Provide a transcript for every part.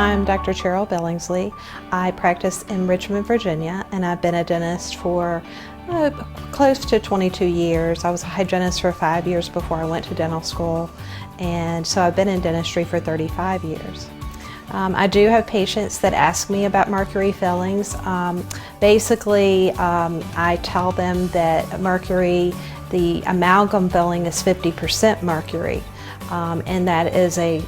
I'm Dr. Cheryl Billingsley. I practice in Richmond, Virginia, and I've been a dentist for close to 22 years. I was a hygienist for 5 years before I went to dental school, and so I've been in dentistry for 35 years. I do have patients that ask me about mercury fillings. Basically, I tell them that mercury, the amalgam filling is 50% mercury, and that is a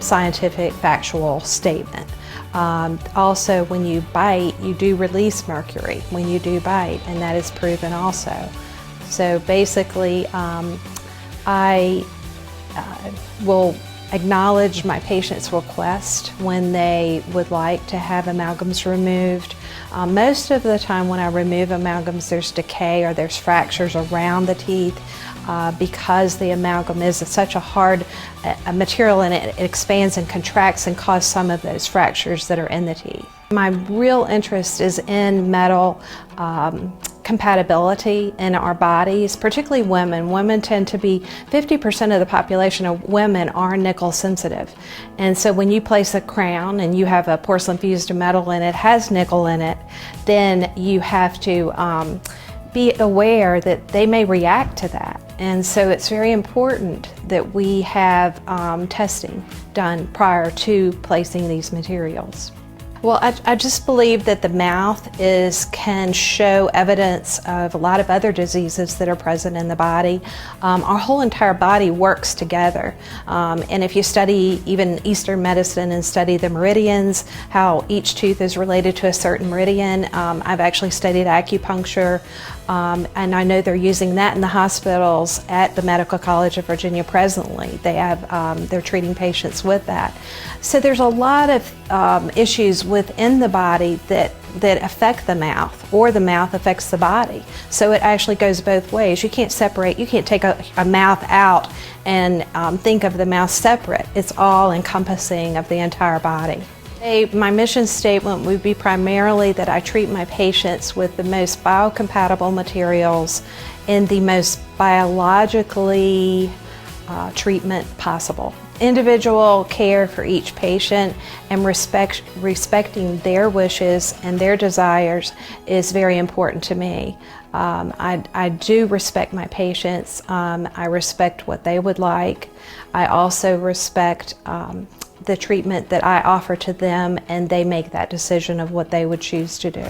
scientific, factual statement. Also, when you bite, you do release mercury when you do bite, and that is proven also. So basically, I will acknowledge my patient's request when they would like to have amalgams removed. Most of the time when I remove amalgams, there's decay or there's fractures around the teeth because the amalgam is such a hard material, and it expands and contracts and causes some of those fractures that are in the teeth. My real interest is in metal compatibility in our bodies, particularly women. Women tend to be, 50% of the population of women are nickel sensitive. And so when you place a crown and you have a porcelain fused metal and it has nickel in it, then you have to be aware that they may react to that. And so it's very important that we have testing done prior to placing these materials. Well, I just believe that the mouth can show evidence of a lot of other diseases that are present in the body. Our whole entire body works together. And if you study even Eastern medicine and study the meridians, how each tooth is related to a certain meridian, I've actually studied acupuncture, and I know they're using that in the hospitals at the Medical College of Virginia presently. They have, they're treating patients with that. So there's a lot of issues within the body that affect the mouth, or the mouth affects the body. So it actually goes both ways. You can't separate, you can't take a mouth out and think of the mouth separate. It's all encompassing of the entire body. My mission statement would be primarily that I treat my patients with the most biocompatible materials in the most biologically treatment possible. Individual care for each patient and respecting their wishes and their desires is very important to me. I do respect my patients. I respect what they would like. I also respect the treatment that I offer to them, and they make that decision of what they would choose to do.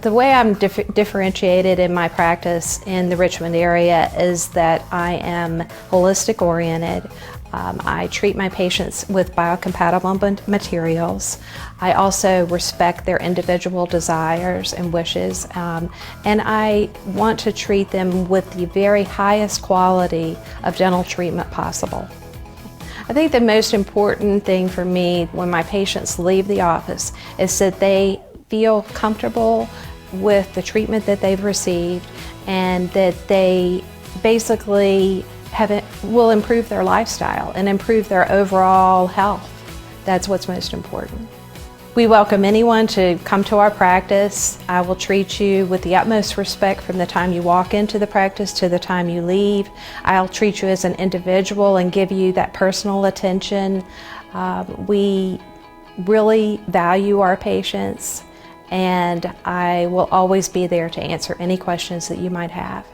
The way I'm differentiated in my practice in the Richmond area is that I am holistic oriented. I treat my patients with biocompatible materials. I also respect their individual desires and wishes, and I want to treat them with the very highest quality of dental treatment possible. I think the most important thing for me when my patients leave the office is that they feel comfortable with the treatment that they've received, and that they basically will improve their lifestyle and improve their overall health. That's what's most important. We welcome anyone to come to our practice. I will treat you with the utmost respect from the time you walk into the practice to the time you leave. I'll treat you as an individual and give you that personal attention. We really value our patients, and I will always be there to answer any questions that you might have.